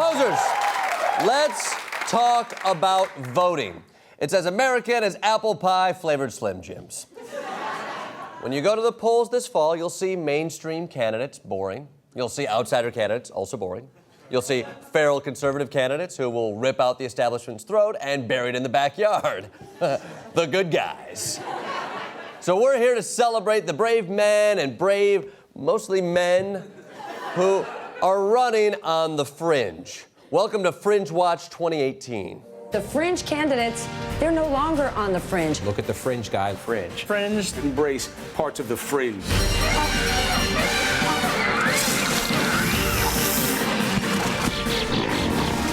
Schmoezers, let's talk about voting. It's as American as apple pie flavored Slim Jims. When you go to the polls this fall, you'll see mainstream candidates, boring. You'll see outsider candidates, also boring. You'll see feral conservative candidates who will rip out the establishment's throat and bury it in the backyard. The good guys. So we're here to celebrate the brave men and brave, mostly men, who are running on the fringe. Welcome to Fringewatch 2018. The fringe candidates, they're no longer on the fringe. Look at the fringe guy. Fringe. Fringe embrace parts of the fringe.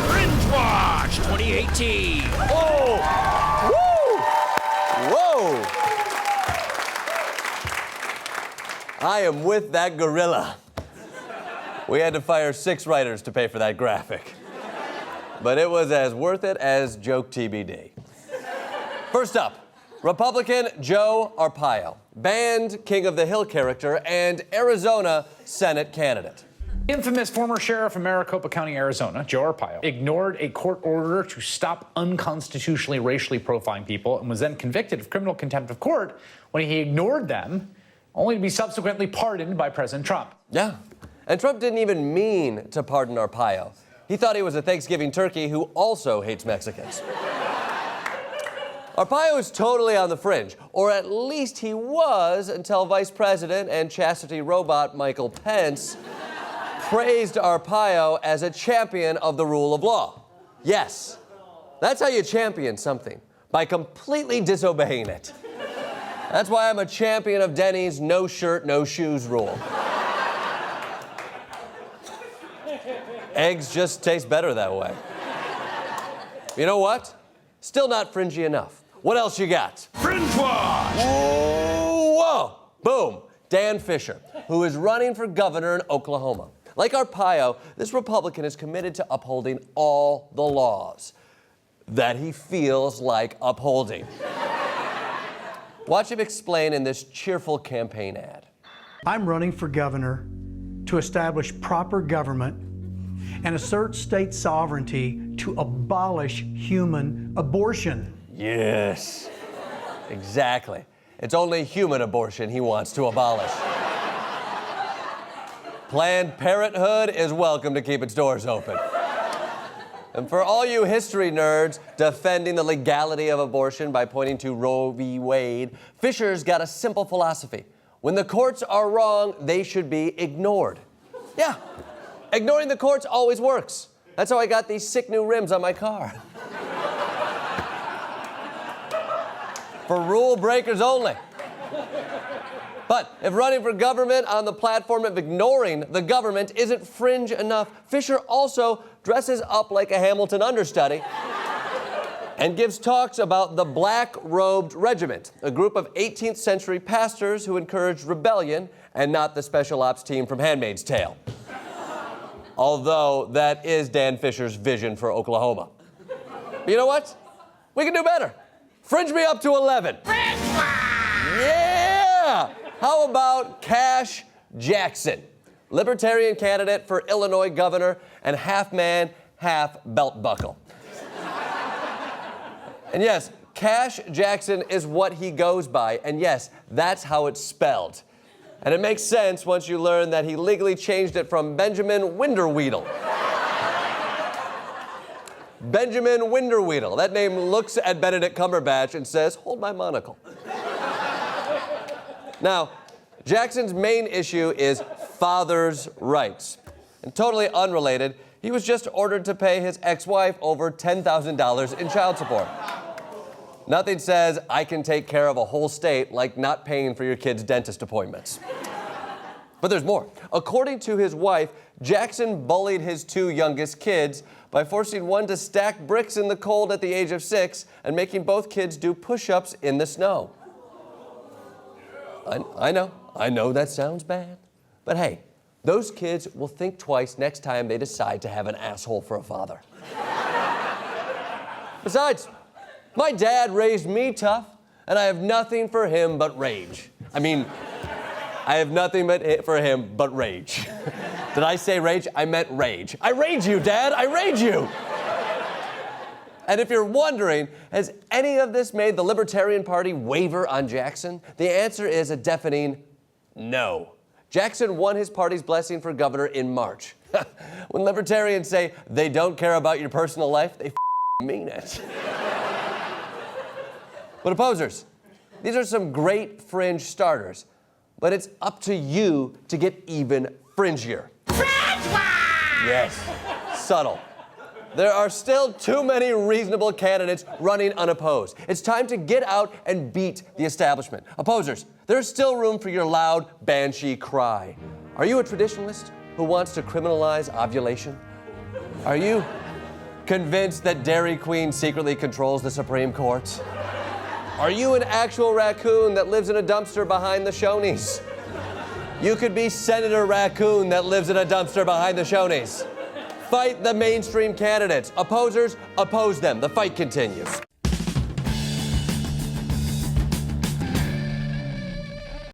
Fringewatch 2018. Oh! Woo! Whoa! I am with that gorilla. We had to fire 6 writers to pay for that graphic. But it was as worth it as joke TBD. First up, Republican Joe Arpaio, banned King of the Hill character and Arizona Senate candidate. Infamous former sheriff of Maricopa County, Arizona, Joe Arpaio, ignored a court order to stop unconstitutionally racially profiling people and was then convicted of criminal contempt of court when he ignored them, only to be subsequently pardoned by President Trump. Yeah, and Trump didn't even mean to pardon Arpaio. He thought he was a Thanksgiving turkey who also hates Mexicans. Arpaio is totally on the fringe, or at least he was until Vice President and chastity robot Michael Pence praised Arpaio as a champion of the rule of law. Yes, that's how you champion something, by completely disobeying it. That's why I'm a champion of Denny's no shirt, no shoes rule. Eggs just taste better that way. You know what? Still not fringy enough. What else you got? Fringewatch! Whoa! Boom! Dan Fisher, who is running for governor in Oklahoma. Like Arpaio, this Republican is committed to upholding all the laws that he feels like upholding. Watch him explain in this cheerful campaign ad. I'm running for governor to establish proper government and assert state sovereignty to abolish human abortion. Yes, exactly. It's only human abortion he wants to abolish. Planned Parenthood is welcome to keep its doors open. And for all you history nerds defending the legality of abortion by pointing to Roe v. Wade, Fisher's got a simple philosophy. When the courts are wrong, they should be ignored. Yeah, ignoring the courts always works. That's how I got these sick new rims on my car. For rule breakers only. But if running for government on the platform of ignoring the government isn't fringe enough, Fisher also dresses up like a Hamilton understudy and gives talks about the Black-Robed Regiment, a group of 18th century pastors who encouraged rebellion and not the special ops team from Handmaid's Tale. Although that is Dan Fisher's vision for Oklahoma. But you know what? We can do better. Fringe me up to 11. Yeah! How about Kash Jackson, Libertarian candidate for Illinois governor and half man, half belt buckle. And yes, Kash Jackson is what he goes by, and yes, that's how it's spelled. And it makes sense once you learn that he legally changed it from Benjamin Winderweedle. Benjamin Winderweedle. That name looks at Benedict Cumberbatch and says, "Hold my monocle." Now, Jackson's main issue is father's rights. And totally unrelated, he was just ordered to pay his ex-wife over $10,000 in child support. Nothing says I can take care of a whole state like not paying for your kid's dentist appointments. But there's more. According to his wife, Jackson bullied his 2 youngest kids by forcing one to stack bricks in the cold at the age of 6 and making both kids do push-ups in the snow. I know that sounds bad. But hey, those kids will think twice next time they decide to have an asshole for a father. Besides, my dad raised me tough, and I have nothing for him but rage. I have nothing for him but rage. Did I say rage? I meant rage. I rage you, Dad. I rage you. And if you're wondering, has any of this made the Libertarian Party waver on Jackson? The answer is a deafening no. Jackson won his party's blessing for governor in March. When Libertarians say they don't care about your personal life, they mean it. But opposers, these are some great fringe starters, but it's up to you to get even fringier. Fringewatch! Yes, subtle. There are still too many reasonable candidates running unopposed. It's time to get out and beat the establishment. Opposers, there's still room for your loud banshee cry. Are you a traditionalist who wants to criminalize ovulation? Are you convinced that Dairy Queen secretly controls the Supreme Court? Are you an actual raccoon that lives in a dumpster behind the Shoney's? You could be Senator Raccoon that lives in a dumpster behind the Shoney's. Fight the mainstream candidates. Opposers, oppose them. The fight continues.